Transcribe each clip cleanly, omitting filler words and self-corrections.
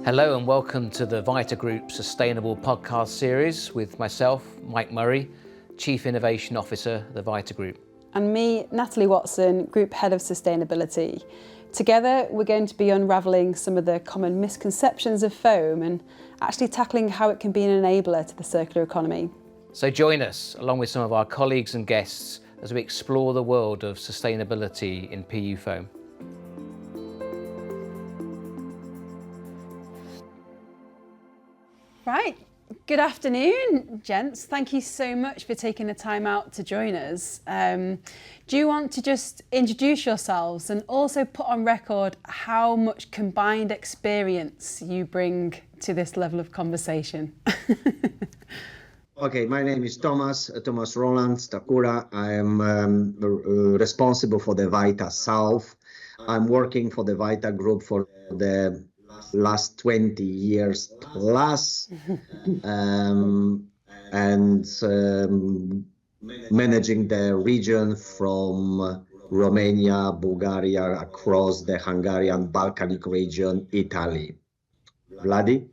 Hello and welcome to the Vita Group Sustainable Podcast Series with myself, Mike Murray, Chief Innovation Officer of the Vita Group. And me, Natalie Watson, Group Head of Sustainability. Together, we're going to be unravelling some of the common misconceptions of foam and actually tackling how it can be an enabler to the circular economy. So join us, along with some of our colleagues and guests, as we explore the world of sustainability in PU foam. Right, good afternoon, gents. Thank you so much for taking the time out to join us. Do you want to just introduce yourselves and also put on record how much combined experience you bring to this level of conversation? Okay, my name is Tomas Roland Stachura. I am responsible for the Vita South. I'm working for the Vita Group for the last 20 years plus, and managing the region from Romania, Bulgaria, across the Hungarian Balkanic region, Italy. Vladi?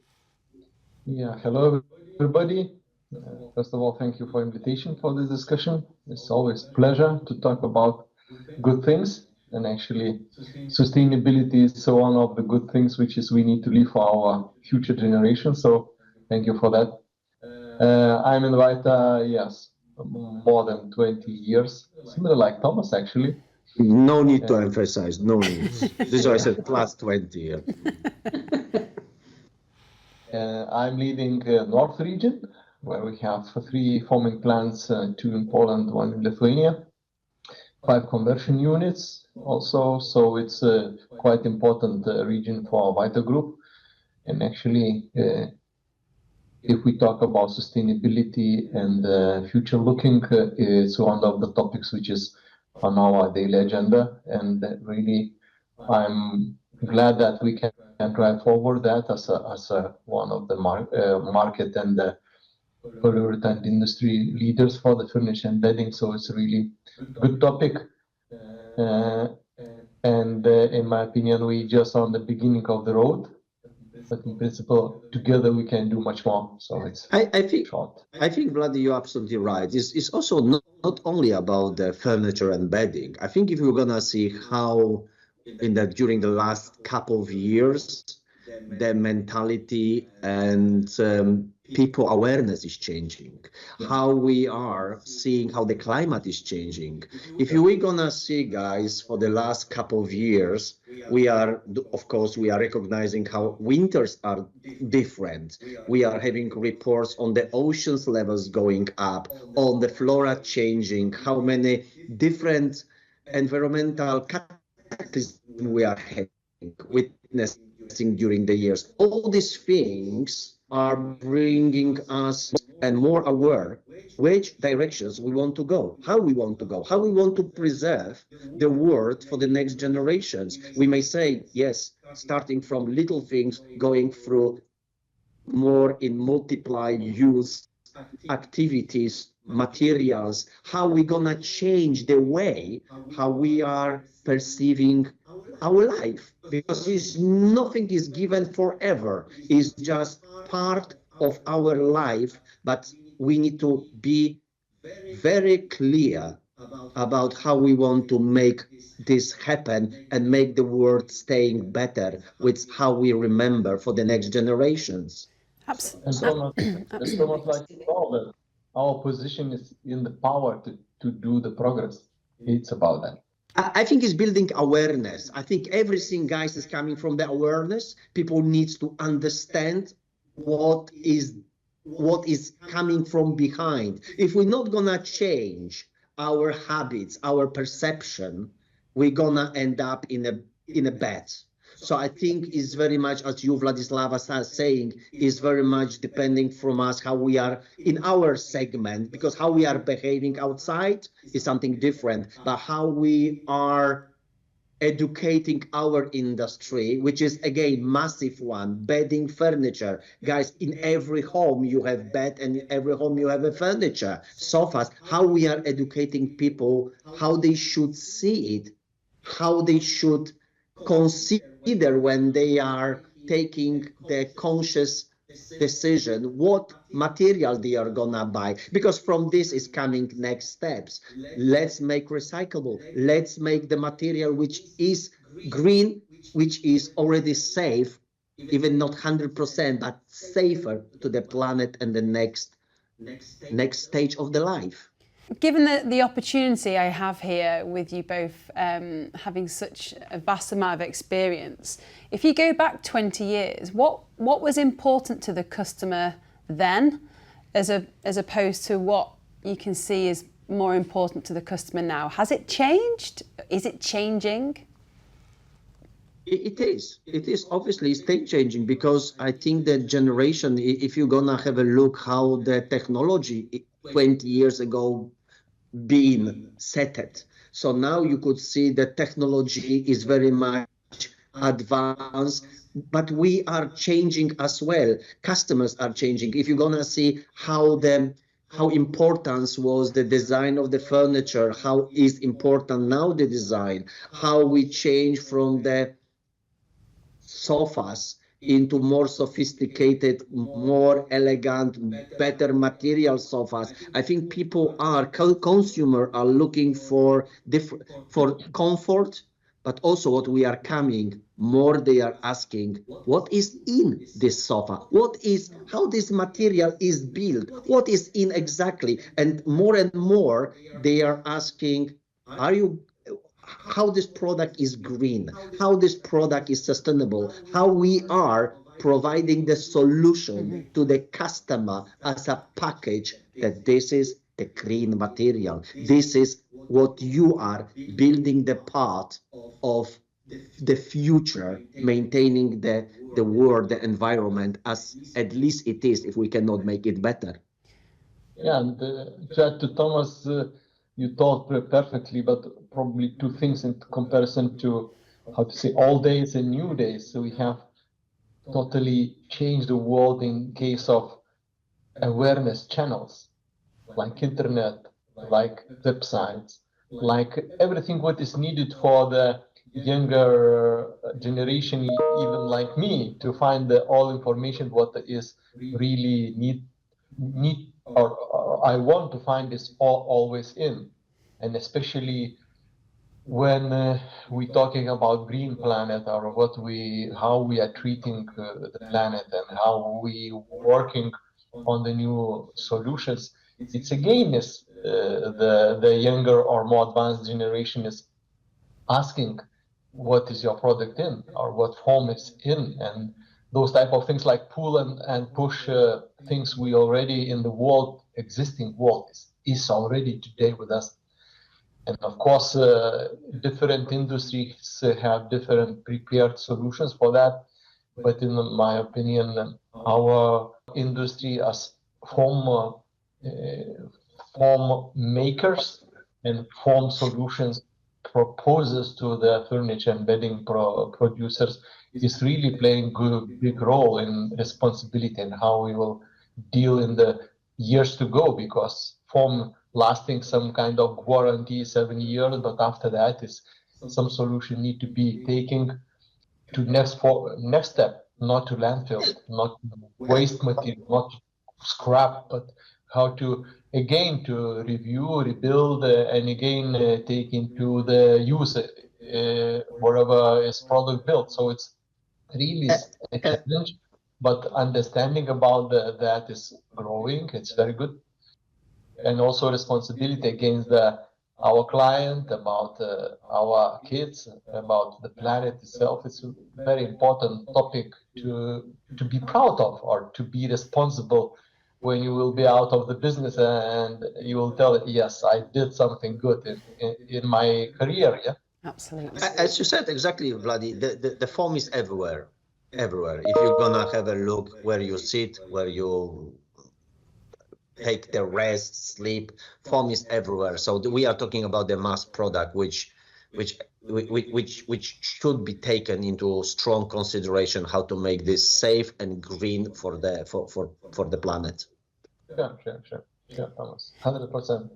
Yeah, hello everybody. First of all, thank you for invitation for this discussion. It's always a pleasure to talk about good things. And actually, sustainability is one of the good things which is we need to leave for our future generations. So thank you for that. I'm in Vita, yes, more than 20 years, similar like Thomas actually. No need to emphasize, no need. This is why I said plus 20. Yeah. I'm leading North region, where we have 3 foaming plants, 2 in Poland, 1 in Lithuania, 5 conversion units also, so it's a quite important region for our Vita Group. And actually, if we talk about sustainability and future looking, it's one of the topics which is on our daily agenda. And really, I'm glad that we can drive forward that as a one of the market and the prioritized industry leaders for the furniture and bedding. So it's a really good topic. And in my opinion, we just on the beginning of the road, but in principle, together we can do much more. So it's I think short. I think, Vladi, you're absolutely right. It's also not only about the furniture and bedding. I think if you're gonna see how during the last couple of years, the mentality and people awareness is changing, how we are seeing how the climate is changing. If we're gonna see, guys, for the last couple of years, we are recognizing how winters are different. We are having reports on the oceans levels going up, on the flora changing, how many different environmental cataclysms we are having witnessing during the years. All these things are bringing us and more aware which directions we want to go, how we want to preserve the world for the next generations. We may say, yes, starting from little things, going through more in multiply use activities, materials, how we gonna change the way how we are perceiving our life, because nothing is given forever. It's just part of our life, but we need to be very clear about how we want to make this happen and make the world staying better with how we remember for the next generations. Absolutely. It's almost like our position is in the power to do the progress. It's about that. I think it's building awareness. I think everything, guys, is coming from the awareness. People need to understand what is coming from behind. If we're not gonna change our habits, our perception, we're gonna end up in a bad. So I think it's very much, as you, Vladislavas, are saying, is very much depending from us how we are in our segment, because how we are behaving outside is something different, but how we are educating our industry, which is, again, massive one, bedding, furniture. Guys, in every home you have bed, and in every home you have a furniture, sofas. How we are educating people, how they should see it, how they should consider when they are taking the conscious decision what material they are gonna buy, because from this is coming next steps. Let's make recyclable, let's make the material which is green, which is already safe, even not 100%, but safer to the planet and the next stage of the life. Given the opportunity I have here with you both, having such a vast amount of experience, if you go back 20 years, what was important to the customer then, as opposed to what you can see is more important to the customer now? Has it changed? Is it changing? It is obviously still changing, because I think that generation, if you're gonna have a look how the technology 20 years ago been set. So now you could see that technology is very much advanced, but we are changing as well. Customers are changing. If you're gonna see how important was the design of the furniture, how is important now the design, how we change from the sofas into more sophisticated, more elegant, better material sofas. I think people consumer are looking for comfort, but also what we are coming more, they are asking, what is in this sofa? How this material is built? What is in exactly? And more they are asking, how this product is green, how this product is sustainable, how we are providing the solution to the customer as a package, that this is the green material. This is what you are building, the part of the future, maintaining the world, the environment, as at least it is, if we cannot make it better. Yeah, and to add to Thomas, you thought perfectly, but probably two things in comparison to, how to say, old days and new days. So we have totally changed the world in case of awareness channels, like internet, like websites, like everything what is needed for the younger generation, even like me, to find all information what is really need or I want to find is always in. And especially when we're talking about green planet, or how we are treating the planet and how we working on the new solutions, it's again the younger or more advanced generation is asking, what is your product in, or what form is in, and those type of things like pull and push things we already in the world, existing world is already today with us. And of course, different industries have different prepared solutions for that. But in my opinion, our industry as form makers and form solutions proposers to the furniture and bedding producers is really playing big role in responsibility and how we will deal in the years to go, because form lasting some kind of warranty 7 years, but after that is some solution need to be taken to next step, not to landfill, not waste material, not scrap, but how to again to review, rebuild, and again take into the use wherever is product built. So it's really a challenge, but understanding about that is growing. It's very good, and also responsibility against our client, about our kids, about the planet itself. It's a very important topic to be proud of, or to be responsible when you will be out of the business and you will tell, yes, I did something good in my career. Yeah, Absolutely. As you said, exactly, Vladi, the foam is everywhere. If you're gonna have a look where you sit, where you take the rest, sleep, foam is everywhere. So we are talking about the mass product, which should be taken into strong consideration, how to make this safe and green for the planet. Sure, Thomas, 100%.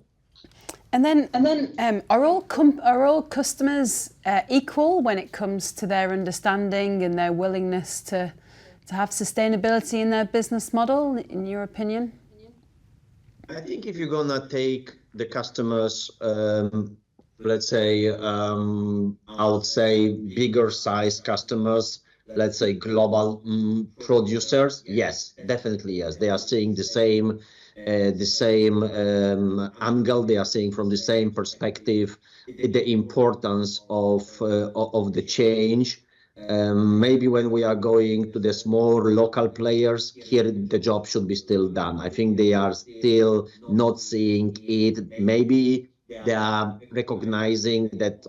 And then, are all customers equal when it comes to their understanding and their willingness to have sustainability in their business model, in your opinion? I think if you're gonna take the customers, let's say, I would say bigger size customers, let's say global producers, yes, definitely yes. They are seeing the same angle. They are seeing from the same perspective the importance of the change. Maybe when we are going to the small local players, here the job should be still done. I think they are still not seeing it. Maybe they are recognizing that,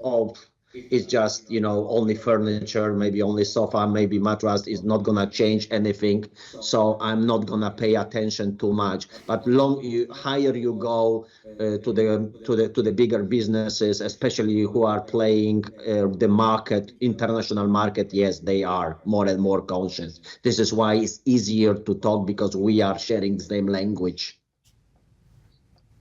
it's just, only furniture, maybe only sofa, maybe mattress is not gonna change anything. So I'm not gonna pay attention too much. But higher you go to the bigger businesses, especially who are playing the market, international market, yes, they are more and more conscious. This is why it's easier to talk, because we are sharing the same language.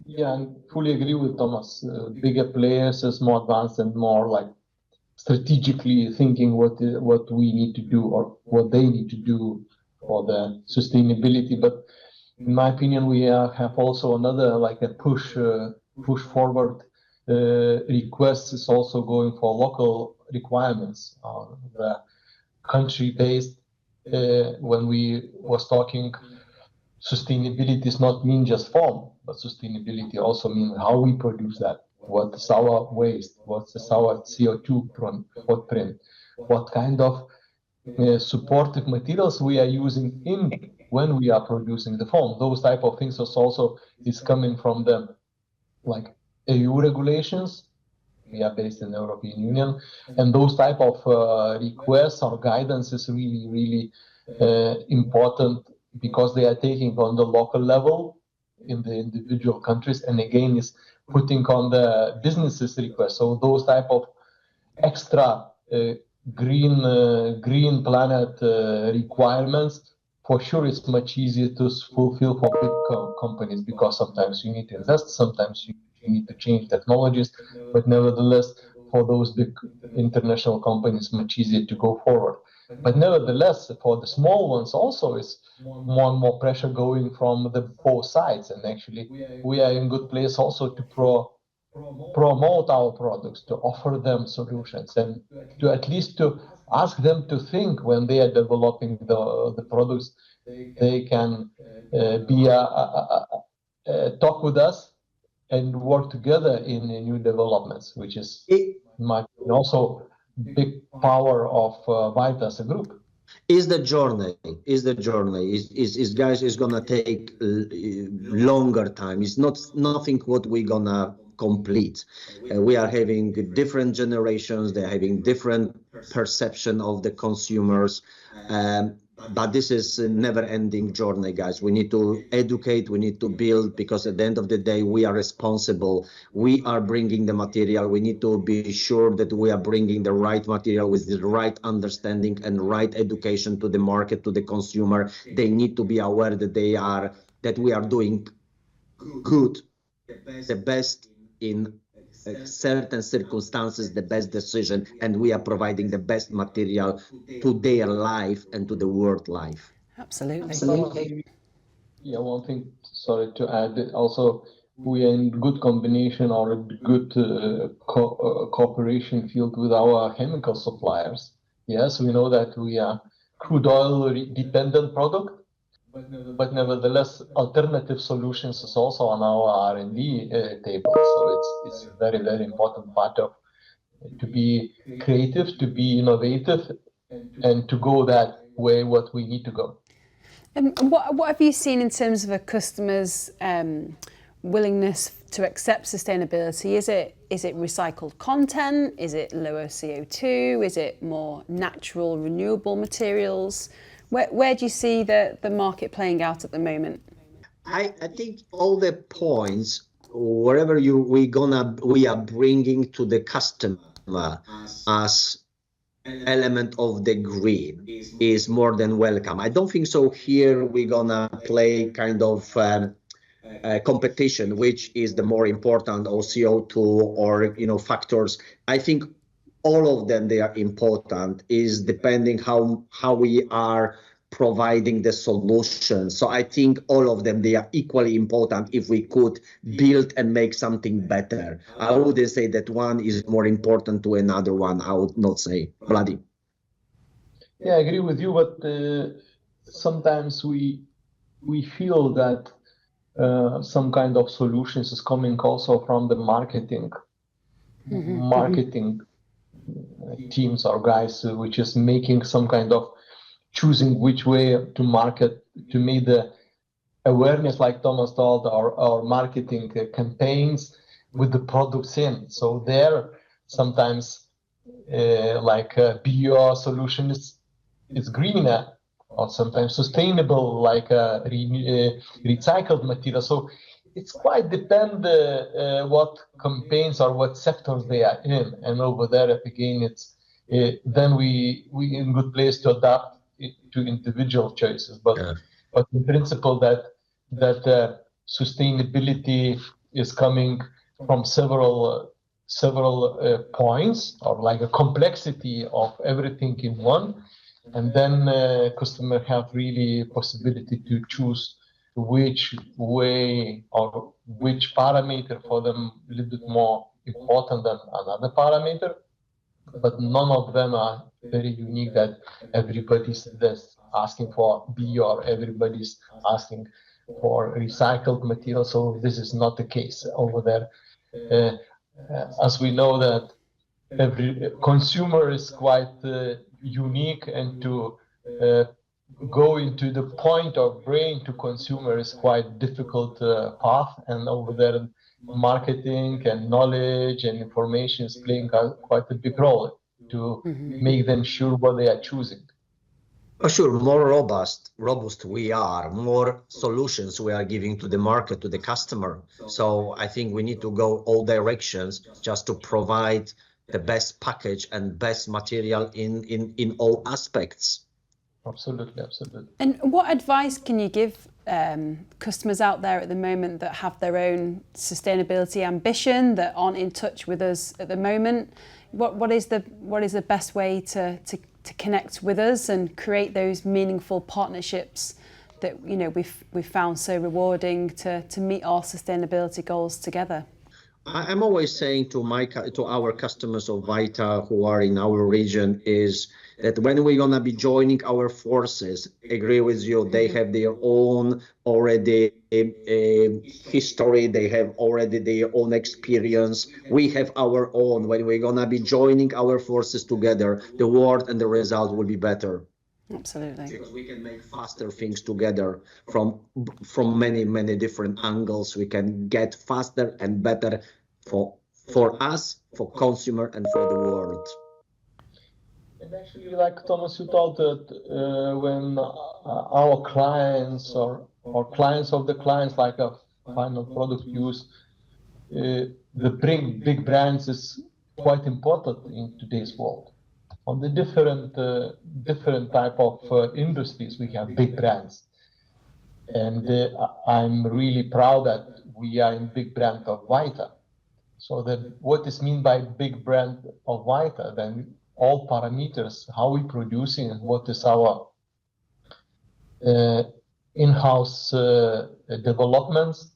Yeah, I fully agree with Thomas. Bigger players is more advanced and more like strategically thinking what we need to do or what they need to do for the sustainability. But in my opinion, we have also another like a push forward request is also going for local requirements, the country based. When we was talking, sustainability does not mean just form, but sustainability also means how we produce that. What is our waste? What is our CO2 footprint? What kind of supportive materials we are using when we are producing the foam? Those type of things also is coming from the like EU regulations. We are based in the European Union, and those type of requests or guidance is really, really important, because they are taking on the local level in the individual countries, and again is putting on the businesses request. So those type of extra green planet requirements, for sure it's much easier to fulfill for big companies, because sometimes you need to invest, sometimes you need to change technologies, but nevertheless for those big international companies much easier to go forward. But nevertheless, for the small ones also is more and more pressure going from the both sides, and actually we are in good place also to promote our products, to offer them solutions, and to at least to ask them to think when they are developing the products, they can talk with us and work together in new developments, which is also big power of Vita as a group. Is the journey is guys, is gonna take longer time. It's nothing what we gonna complete. We are having different generations, they're having different perception of the consumers, but this is a never-ending journey, guys. We need to educate, we need to build, because at the end of the day we are responsible. We are bringing the material. We need to be sure that we are bringing the right material with the right understanding and right education to the market, to the consumer. They need to be aware that we are doing good, the best in certain circumstances, the best decision, and we are providing the best material to their life and to the world life. Absolutely. Yeah, one thing, sorry to add, also we are in good combination or good cooperation field with our chemical suppliers. Yes, we know that we are crude oil dependent product, but nevertheless, alternative solutions is also on our R&D table. So it's a very, very important part of to be creative, to be innovative, and to go that way what we need to go. And what have you seen in terms of a customer's willingness to accept sustainability? Is it recycled content? Is it lower CO2? Is it more natural, renewable materials? Where do you see the market playing out at the moment? I think all the points, wherever we are bringing to the customer as element of the green is more than welcome. I don't think so here we're gonna play kind of competition, which is the more important, or CO2 or factors. I think all of them, they are important, is depending how we are providing the solution. So I think all of them, they are equally important if we could build and make something better. I wouldn't say that one is more important to another one. I would not say. Vladi. Yeah, I agree with you, but sometimes we feel that some kind of solutions is coming also from the marketing teams or guys, which is making some kind of choosing which way to market, to make the awareness, like Thomas told, our marketing campaigns with the products in. So there, sometimes like bio solution is greener, or sometimes sustainable, like recycled material. So it's quite depend what campaigns or what sectors they are in, and over there again, it's then we in good place to adapt it to individual choices. But in principle, that sustainability is coming from several points, or like a complexity of everything in one, and then customer have really possibility to choose which way or which parameter for them a little bit more important than another parameter. But none of them are very unique that everybody's just asking for bio or everybody's asking for recycled material. So this is not the case over there. As we know that every consumer is quite unique, and to go into the point of brain to consumer is quite difficult path, and over there marketing and knowledge and information is playing quite a big role to make them sure what they are choosing. For sure, more robust we are, more solutions we are giving to the market, to the customer. So I think we need to go all directions just to provide the best package and best material in all aspects. Absolutely. And what advice can you give customers out there at the moment that have their own sustainability ambition, that aren't in touch with us at the moment? What is the best way to connect with us and create those meaningful partnerships that we've found so rewarding to meet our sustainability goals together? I'm always saying to our customers of Vita who are in our region is that when we're gonna be joining our forces, agree with you, they have their own already history, they have already their own experience. We have our own. When we're gonna be joining our forces together, the world and the result will be better. Absolutely. Because we can make faster things together from many different angles. We can get faster and better for us, for consumer, and for the world. And actually, like Thomas, you told that when our clients or clients of the clients, like a final product use, the big brands is quite important in today's world. On the different type of industries, we have big brands, and I'm really proud that we are in big brand of Vita. So that what is mean by big brand of Vita? Then all parameters, how we producing, and what is our in-house developments,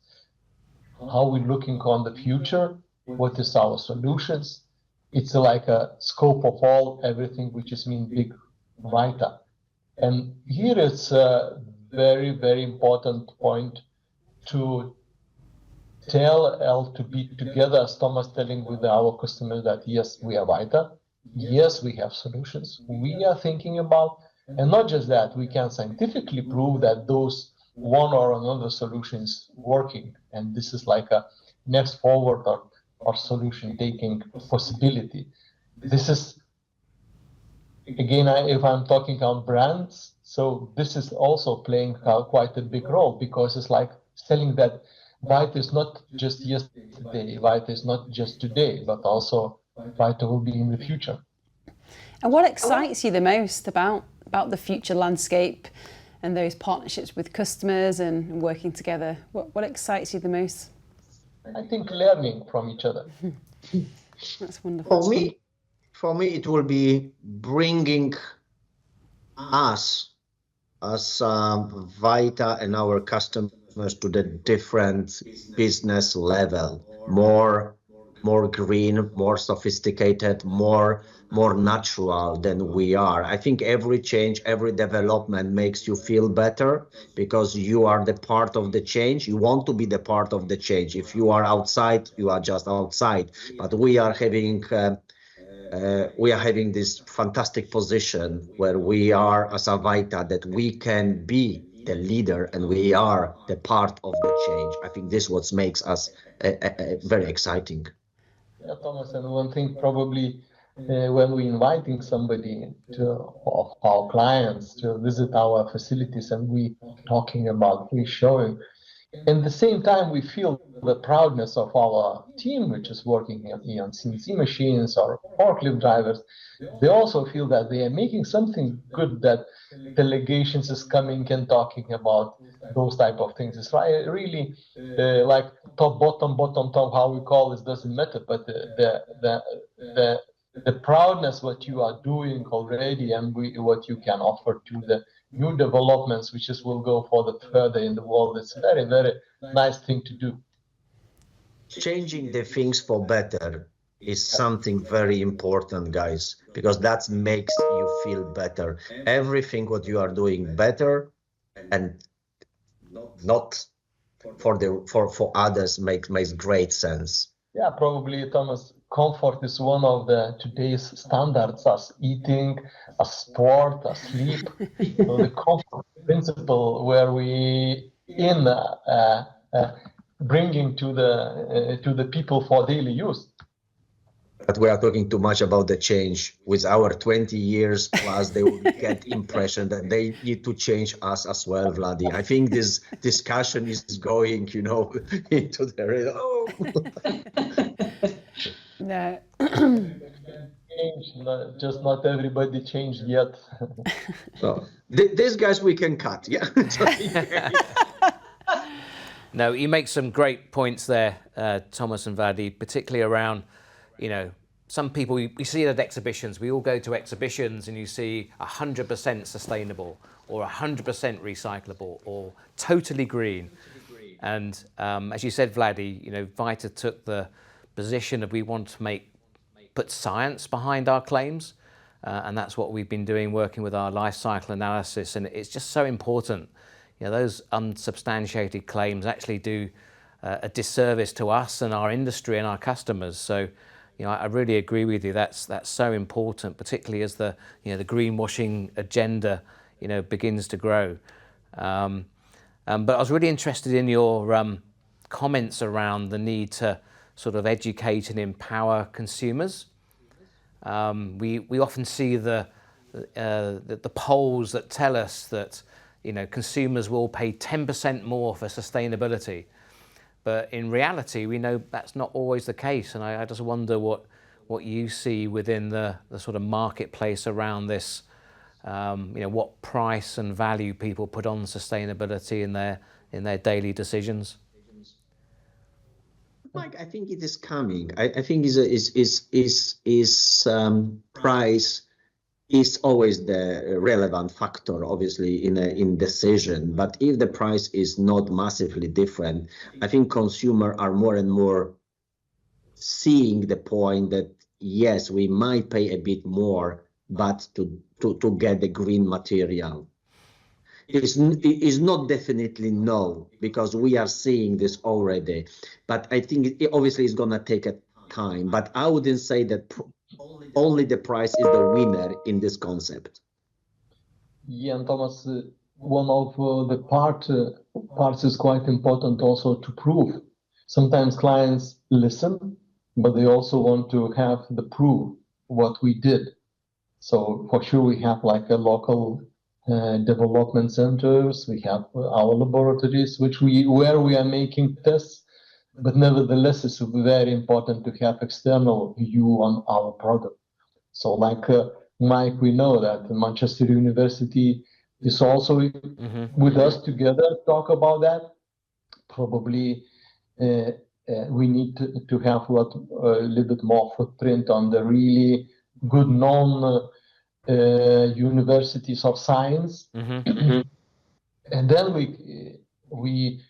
how we looking on the future, what is our solutions. It's like a scope of all everything, which is mean big Vita. And here it's a very important point to tell to be together, as Thomas telling with our customers that yes, we are Vita, yes, we have solutions we are thinking about, and not just that, we can scientifically prove that those one or another solution is working, and this is like a next forward or solution taking possibility. This is again, if I'm talking about brands, so this is also playing quite a big role, because it's like telling that Vita is not just yesterday, Vita is not just today, but also Vita will be in the future. And what excites you the most about the future landscape and those partnerships with customers and working together? What excites you the most? I think learning from each other. That's wonderful. For me, it will be bringing us as Vita and our customers to the different business level, more green, more sophisticated, more natural than we are. I think every change, every development makes you feel better because you are the part of the change. You want to be the part of the change. If you are outside, you are just outside. But we are having this fantastic position where we are as a Vita, that we can be the leader and we are the part of the change. I think this is what makes us very exciting. Yeah, Thomas, and one thing probably when we're inviting somebody of our clients to visit our facilities and we talking about showing, at the same time we feel the proudness of our team, which is working on CNC machines or forklift drivers. They also feel that they are making something good, that delegations is coming and talking about those type of things. It's really like top, bottom, how we call it doesn't matter, but the proudness what you are doing already and what you can offer to the new developments, which will go further in the world. It's very, very nice thing to do. Changing the things for better is something very important, guys, because that makes you feel better. Everything what you are doing better and not for others makes great sense. Yeah, probably, Thomas, comfort is one of today's standards as eating, as sport, as sleep. So the comfort principle where we bringing to the people for daily use. But we are talking too much about the change. With our 20 years plus, they will get impression that they need to change us as well, Vladi. I think this discussion is going, into the... Oh. Yeah. Just not everybody changed yet. So these guys we can cut, yeah. No, you make some great points there, Tomas and Vladi, particularly around, some people we see it at exhibitions. We all go to exhibitions and you see 100% sustainable or 100% recyclable or totally green. And as you said, Vladi, Vita took the position of we want to put science behind our claims. And that's what we've been doing, working with our life cycle analysis. And it's just so important. Those unsubstantiated claims actually do a disservice to us and our industry and our customers. So, I really agree with you. That's so important, particularly as the greenwashing agenda, begins to grow. But I was really interested in your comments around the need to sort of educate and empower consumers. We often see the polls that tell us that consumers will pay 10% more for sustainability. But in reality, we know that's not always the case. And I just wonder what you see within the sort of marketplace around this, what price and value people put on sustainability in their daily decisions. Mike, I think it is coming. I think price is always the relevant factor, obviously, in decision. But if the price is not massively different, I think consumers are more and more seeing the point that, yes, we might pay a bit more, but to get the green material. Is not definitely no, because we are seeing this already. But I think it obviously is going to take a time. But I wouldn't say that only the price is the winner in this concept. Yeah, and Thomas, one of the parts is quite important also to prove. Sometimes clients listen, but they also want to have the proof what we did. So for sure we have like a local development centers, we have our laboratories where we are making tests, but nevertheless it's very important to have external view on our product. So like Mike, we know that Manchester University is also with us together talk about that. Probably we need to have a little bit more footprint on the really good known universities of science. And then we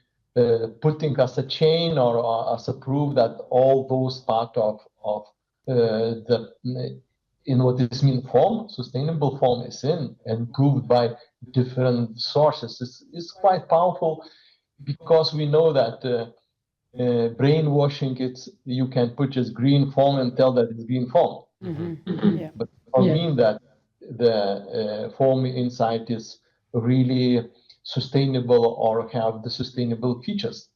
putting as a chain or as a proof that all those part of the in what is mean form, sustainable form is in and proved by different sources is quite powerful, because we know that brainwashing, you can put just green form and tell that it's green form. Yeah. But I mean that the form inside is really sustainable or have the sustainable features.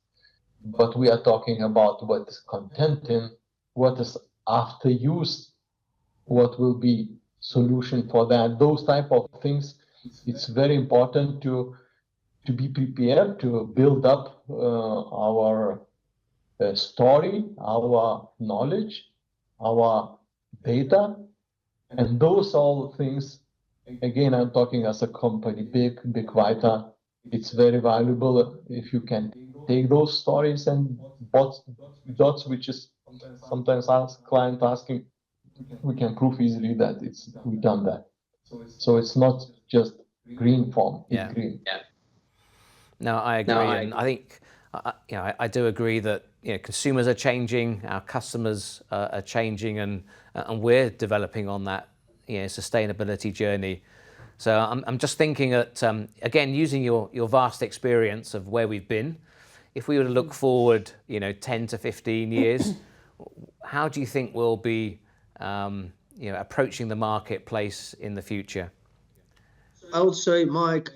But we are talking about what is content in, what is after use, what will be solution for that. Those type of things, it's very important to be prepared to build up our story, our knowledge, our data, and those all things. Again, I'm talking as a company, big Vita. It's very valuable if you can take those stories and dots, which is sometimes client asking, we can prove easily that we done that. So it's not just green form, it's green. No, I agree, and I think I do agree that consumers are changing, our customers are changing, and we're developing on that sustainability journey. So I'm just thinking that again, using your vast experience of where we've been, if we were to look forward 10 to 15 years, how do you think we'll be approaching the marketplace in the future? I would say, Mike,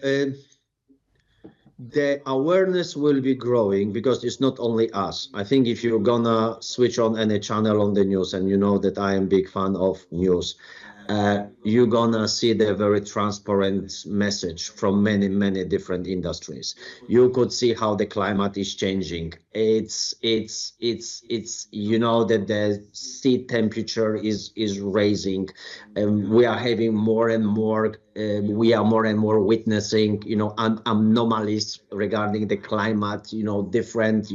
the awareness will be growing, because it's not only us. I think if you're gonna switch on any channel on the news, and you know that I am a big fan of news, you're gonna see the very transparent message from many different industries. You could see how the climate is changing. It's that the sea temperature is rising, and we are having more and more. We are more and more witnessing, anomalies regarding the climate. Different,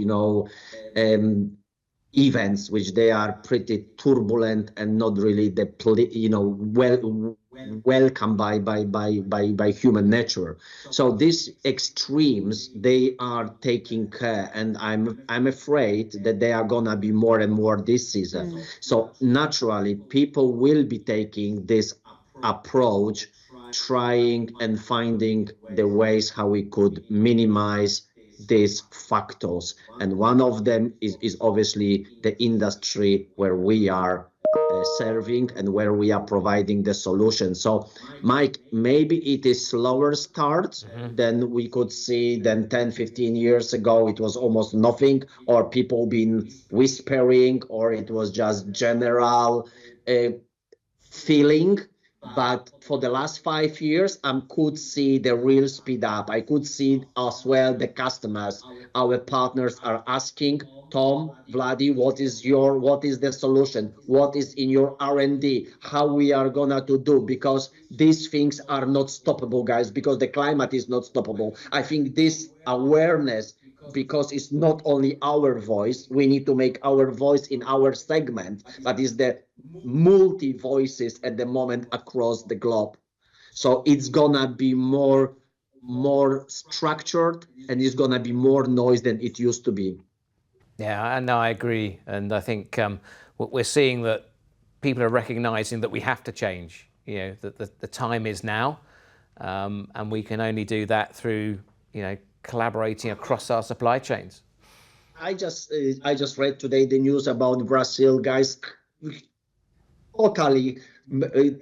events which they are pretty turbulent and not really welcome by human nature. So these extremes, they are taking care, and I'm afraid that they are gonna be more and more this season. So naturally people will be taking this approach, trying and finding the ways how we could minimize these factors, and one of them is obviously the industry where we are serving and where we are providing the solution. So Mike, maybe it is slower start than we could see than 10-15 years ago. It was almost nothing, or people been whispering, or it was just general feeling. But for the last 5 years, I could see the real speed up. I could see as well the customers, our partners are asking, Tom, Vladi, what is the solution? What is in your R&D? How we are gonna to do? Because these things are not stoppable, guys, because the climate is not stoppable. I think this awareness, because it's not only our voice, we need to make our voice in our segment, but it's the multi voices at the moment across the globe. So it's gonna be more structured, and it's gonna be more noise than it used to be. Yeah, no, I agree, and I think we're seeing that people are recognizing that we have to change. That the time is now, and we can only do that through collaborating across our supply chains. I just read today the news about Brazil, guys. Totally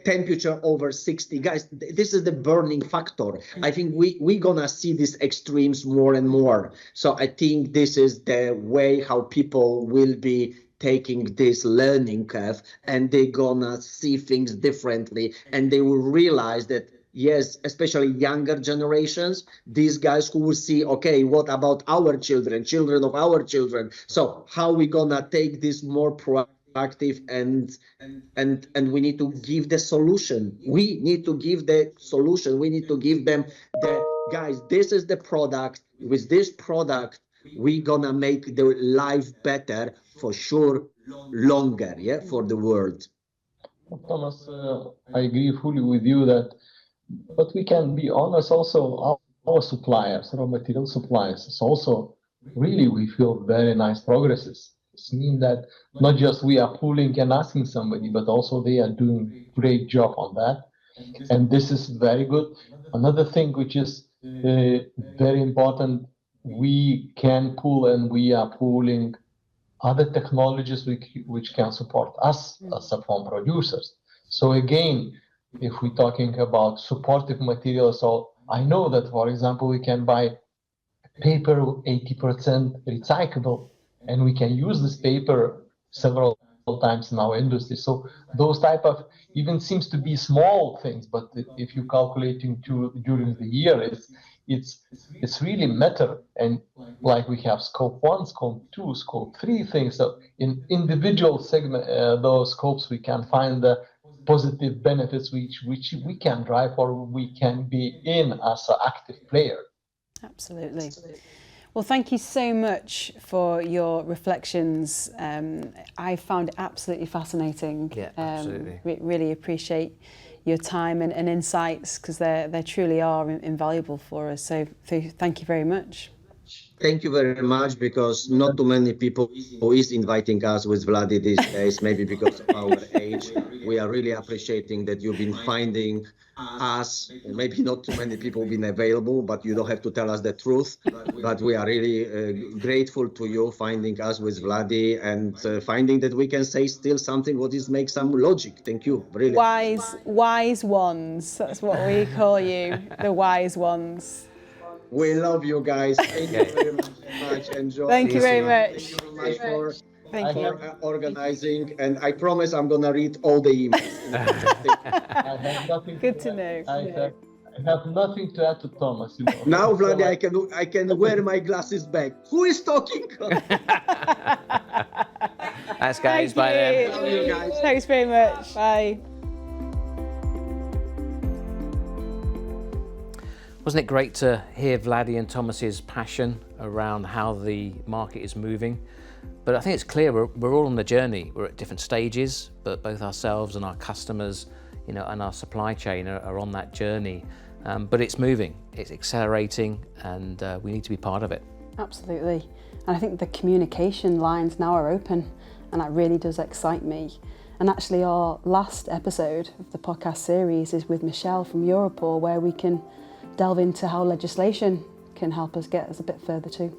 temperature over 60, guys. This is the burning factor. I think we're gonna see these extremes more and more. So I think this is the way how people will be taking this learning curve, and they're gonna see things differently, and they will realize that, yes, especially younger generations, these guys who will see, okay, what about our children of our children? So how we gonna take this more proactive active, and we need to give the solution. We need to give the solution. We need to give them the guys. This is the product. With this product, we gonna make the life better for sure, longer, yeah, for the world. Thomas, I agree fully with you that, but we can be honest also, our suppliers, raw material suppliers, it's also really, we feel very nice progresses. It means that not just we are pulling and asking somebody, but also they are doing great job on that. And this is very good. Another thing which is very important, we can pull and we are pulling other technologies which can support us as a foam producers. So again, if we're talking about supportive materials, so I know that, for example, we can buy paper 80% recyclable, and we can use this paper several times in our industry. So those type of even seems to be small things, but if you're calculating during the year, it's really matter. And like we have scope 1, scope 2, scope 3 things. So in individual segment, those scopes, we can find the positive benefits which we can drive or we can be in as an active player. Absolutely. Well, thank you so much for your reflections. I found it absolutely fascinating. Yeah, absolutely. Really appreciate your time and insights, because they truly are invaluable for us. So thank you very much. Thank you very much, because not too many people is inviting us with Vladi these days, maybe because of our age. We are really appreciating that you've been finding us. Maybe not too many people been available, but you don't have to tell us the truth. But we are really grateful to you finding us with Vladi and finding that we can say still something what is make some logic. Thank you. Really. Wise ones. That's what we call you, the wise ones. We love you guys. Thank you very much. Enjoy. Thank you very much. Thank you very much for organizing, and I promise I'm gonna read all the emails. I have nothing. Good to know. I have nothing to add to Thomas. You know. Now, Vladi, I can wear my glasses back. Who is talking? Thanks, guys. Bye then. Love you guys. Thanks very much. Bye. Wasn't it great to hear Vladi and Tomas's passion around how the market is moving? But I think it's clear we're all on the journey. We're at different stages, but both ourselves and our customers, and our supply chain are on that journey. But it's moving, it's accelerating, and we need to be part of it. Absolutely. And I think the communication lines now are open, and that really does excite me. And actually our last episode of the podcast series is with Michelle from Europol, where we can delve into how legislation can help us get us a bit further too.